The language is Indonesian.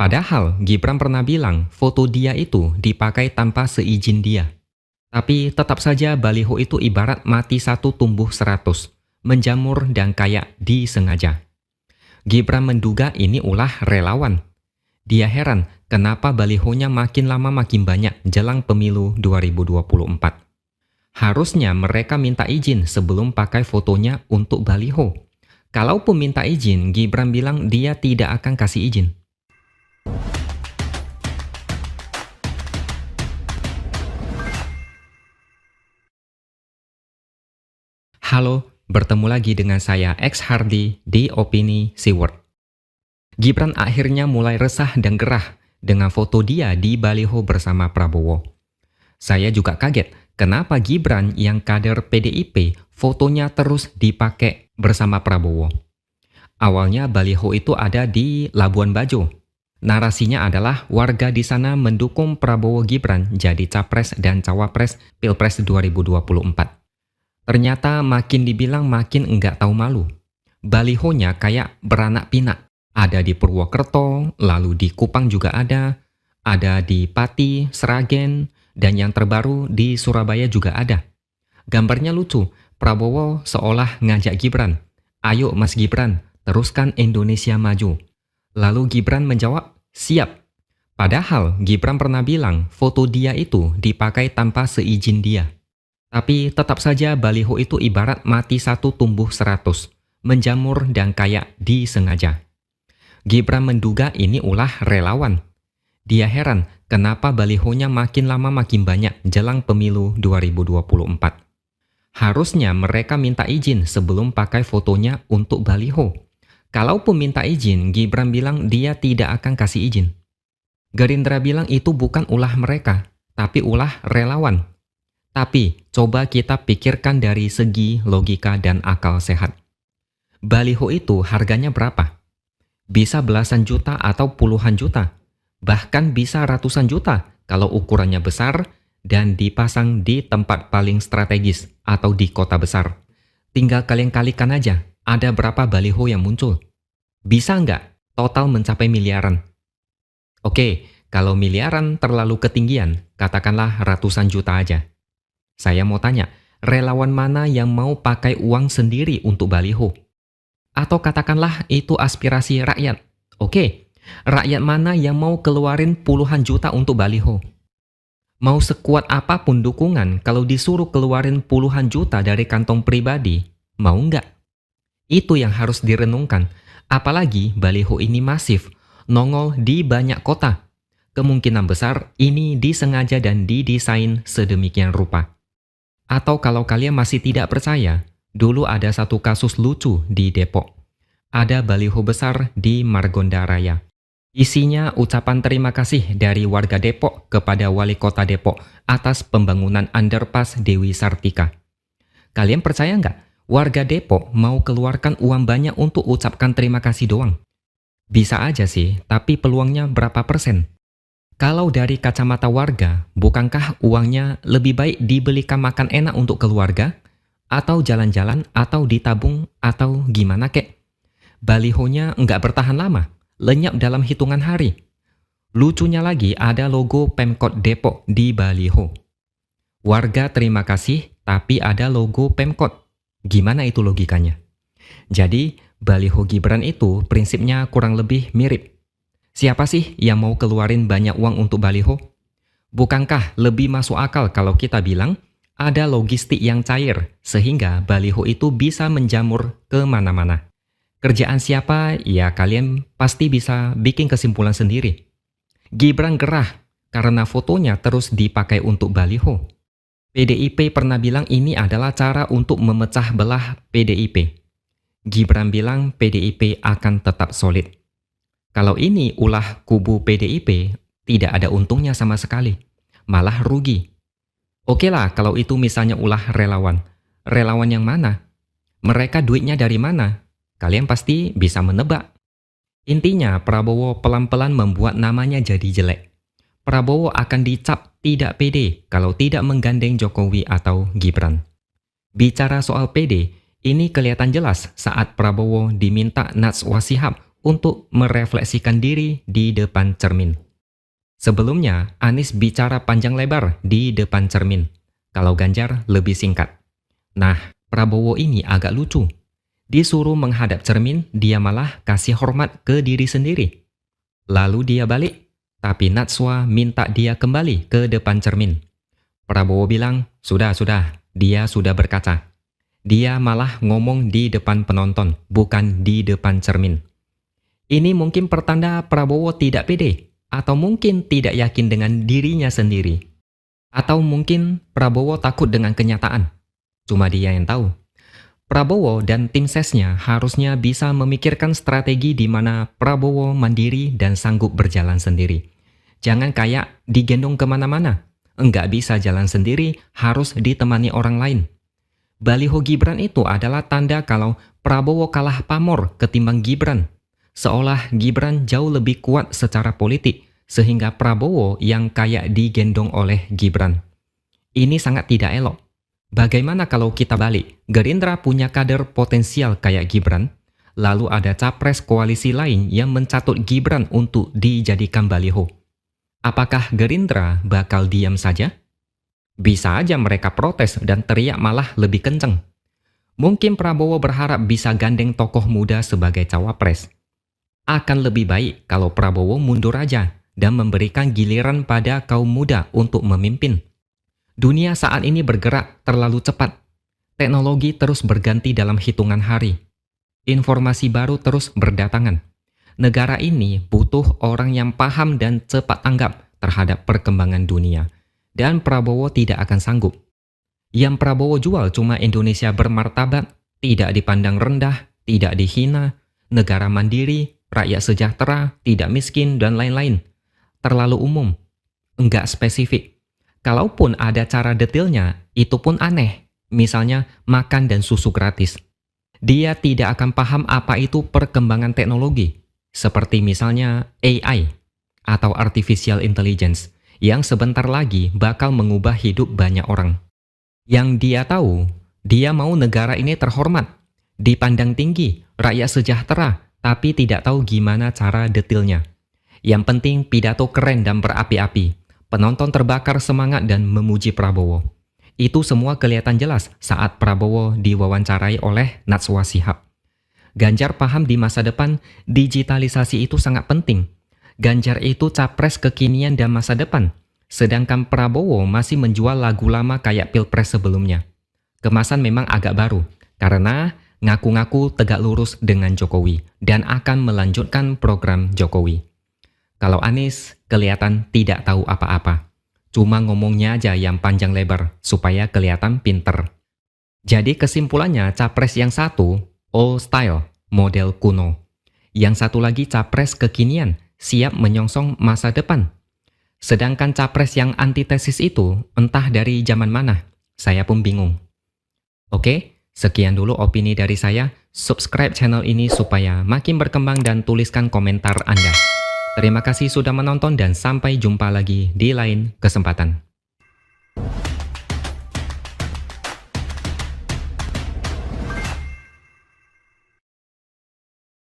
Padahal Gibran pernah bilang foto dia itu dipakai tanpa seizin dia. Tapi tetap saja baliho itu ibarat mati satu tumbuh 100, menjamur dan kayak disengaja. Gibran menduga ini ulah relawan. Dia heran kenapa balihonya makin lama makin banyak jelang pemilu 2024. Harusnya mereka minta izin sebelum pakai fotonya untuk baliho. Kalaupun minta izin, Gibran bilang dia tidak akan kasih izin. Halo, bertemu lagi dengan saya X Hardy di Opini Siward. Gibran akhirnya mulai resah dan gerah dengan foto dia di baliho bersama Prabowo. Saya juga kaget kenapa Gibran yang kader PDIP fotonya terus dipakai bersama Prabowo. Awalnya baliho itu ada di Labuan Bajo. Narasinya adalah warga di sana mendukung Prabowo Gibran jadi capres dan cawapres Pilpres 2024. Ternyata makin dibilang makin enggak tahu malu. Balihonya kayak beranak pinak. Ada di Purwokerto, lalu di Kupang juga ada di Pati, Sragen, dan yang terbaru di Surabaya juga ada. Gambarnya lucu, Prabowo seolah ngajak Gibran, "Ayo Mas Gibran, teruskan Indonesia maju." Lalu Gibran menjawab, "Siap." Padahal Gibran pernah bilang foto dia itu dipakai tanpa seizin dia. Tapi tetap saja baliho itu ibarat mati satu tumbuh 100, menjamur dan kayak disengaja. Gibran menduga ini ulah relawan. Dia heran kenapa balihonya makin lama makin banyak jelang pemilu 2024. Harusnya mereka minta izin sebelum pakai fotonya untuk baliho. Kalaupun minta izin, Gibran bilang dia tidak akan kasih izin. Gerindra bilang itu bukan ulah mereka, tapi ulah relawan. Tapi, coba kita pikirkan dari segi logika dan akal sehat. Baliho itu harganya berapa? Bisa belasan juta atau puluhan juta. Bahkan bisa ratusan juta kalau ukurannya besar dan dipasang di tempat paling strategis atau di kota besar. Tinggal kalian kalikan aja, ada berapa baliho yang muncul. Bisa nggak total mencapai miliaran? Oke, kalau miliaran terlalu ketinggian, katakanlah ratusan juta aja. Saya mau tanya, relawan mana yang mau pakai uang sendiri untuk baliho? Atau katakanlah itu aspirasi rakyat. Oke, rakyat mana yang mau keluarin puluhan juta untuk baliho? Mau sekuat apapun dukungan kalau disuruh keluarin puluhan juta dari kantong pribadi, mau nggak? Itu yang harus direnungkan. Apalagi baliho ini masif, nongol di banyak kota. Kemungkinan besar ini disengaja dan didesain sedemikian rupa. Atau kalau kalian masih tidak percaya, dulu ada satu kasus lucu di Depok. Ada baliho besar di Margonda Raya. Isinya ucapan terima kasih dari warga Depok kepada Wali Kota Depok atas pembangunan underpass Dewi Sartika. Kalian percaya nggak? Warga Depok mau keluarkan uang banyak untuk ucapkan terima kasih doang? Bisa aja sih, tapi peluangnya berapa persen? Kalau dari kacamata warga, bukankah uangnya lebih baik dibelikan makan enak untuk keluarga? Atau jalan-jalan, atau ditabung, atau gimana kek? Balihonya nggak bertahan lama, lenyap dalam hitungan hari. Lucunya lagi ada logo Pemkot Depok di baliho. Warga terima kasih, tapi ada logo Pemkot. Gimana itu logikanya? Jadi, baliho Gibran itu prinsipnya kurang lebih mirip. Siapa sih yang mau keluarin banyak uang untuk baliho? Bukankah lebih masuk akal kalau kita bilang ada logistik yang cair sehingga baliho itu bisa menjamur kemana-mana? Kerjaan siapa? Ya kalian pasti bisa bikin kesimpulan sendiri. Gibran gerah karena fotonya terus dipakai untuk baliho. PDIP pernah bilang ini adalah cara untuk memecah belah PDIP. Gibran bilang PDIP akan tetap solid. Kalau ini ulah kubu PDIP, tidak ada untungnya sama sekali. Malah rugi. Oke lah kalau itu misalnya ulah relawan. Relawan yang mana? Mereka duitnya dari mana? Kalian pasti bisa menebak. Intinya Prabowo pelan-pelan membuat namanya jadi jelek. Prabowo akan dicap tidak pede kalau tidak menggandeng Jokowi atau Gibran. Bicara soal pede, ini kelihatan jelas saat Prabowo diminta Najwa Shihab untuk merefleksikan diri di depan cermin. Sebelumnya, Anies bicara panjang lebar di depan cermin, kalau Ganjar lebih singkat. Nah, Prabowo ini agak lucu. Disuruh menghadap cermin, dia malah kasih hormat ke diri sendiri. Lalu dia balik, tapi Najwa minta dia kembali ke depan cermin. Prabowo bilang, sudah, dia sudah berkaca. Dia malah ngomong di depan penonton, bukan di depan cermin. Ini mungkin pertanda Prabowo tidak pede, atau mungkin tidak yakin dengan dirinya sendiri. Atau mungkin Prabowo takut dengan kenyataan. Cuma dia yang tahu. Prabowo dan tim sesnya harusnya bisa memikirkan strategi di mana Prabowo mandiri dan sanggup berjalan sendiri. Jangan kayak digendong kemana-mana. Enggak bisa jalan sendiri, harus ditemani orang lain. Baliho Gibran itu adalah tanda kalau Prabowo kalah pamor ketimbang Gibran. Seolah Gibran jauh lebih kuat secara politik, sehingga Prabowo yang kayak digendong oleh Gibran. Ini sangat tidak elok. Bagaimana kalau kita balik? Gerindra punya kader potensial kayak Gibran, lalu ada capres koalisi lain yang mencatut Gibran untuk dijadikan baliho. Apakah Gerindra bakal diam saja? Bisa aja mereka protes dan teriak malah lebih kenceng. Mungkin Prabowo berharap bisa gandeng tokoh muda sebagai cawapres. Akan lebih baik kalau Prabowo mundur aja dan memberikan giliran pada kaum muda untuk memimpin. Dunia saat ini bergerak terlalu cepat. Teknologi terus berganti dalam hitungan hari. Informasi baru terus berdatangan. Negara ini butuh orang yang paham dan cepat tanggap terhadap perkembangan dunia. Dan Prabowo tidak akan sanggup. Yang Prabowo jual cuma Indonesia bermartabat, tidak dipandang rendah, tidak dihina, negara mandiri, rakyat sejahtera, tidak miskin, dan lain-lain. Terlalu umum, enggak spesifik. Kalaupun ada cara detailnya, itu pun aneh. Misalnya makan dan susu gratis. Dia tidak akan paham apa itu perkembangan teknologi. Seperti misalnya AI atau Artificial Intelligence yang sebentar lagi bakal mengubah hidup banyak orang. Yang dia tahu, dia mau negara ini terhormat, dipandang tinggi, rakyat sejahtera, tapi tidak tahu gimana cara detailnya. Yang penting pidato keren dan berapi-api. Penonton terbakar semangat dan memuji Prabowo. Itu semua kelihatan jelas saat Prabowo diwawancarai oleh Najwa Shihab. Ganjar paham di masa depan, digitalisasi itu sangat penting. Ganjar itu capres kekinian dan masa depan. Sedangkan Prabowo masih menjual lagu lama kayak Pilpres sebelumnya. Kemasan memang agak baru, karena ngaku-ngaku tegak lurus dengan Jokowi dan akan melanjutkan program Jokowi. Kalau Anies kelihatan tidak tahu apa-apa. Cuma ngomongnya aja yang panjang lebar supaya kelihatan pinter. Jadi kesimpulannya capres yang satu, old style, model kuno. Yang satu lagi capres kekinian, siap menyongsong masa depan. Sedangkan capres yang antitesis itu entah dari zaman mana, saya pun bingung. Oke, sekian dulu opini dari saya. Subscribe channel ini supaya makin berkembang dan tuliskan komentar Anda. Terima kasih sudah menonton dan sampai jumpa lagi di lain kesempatan.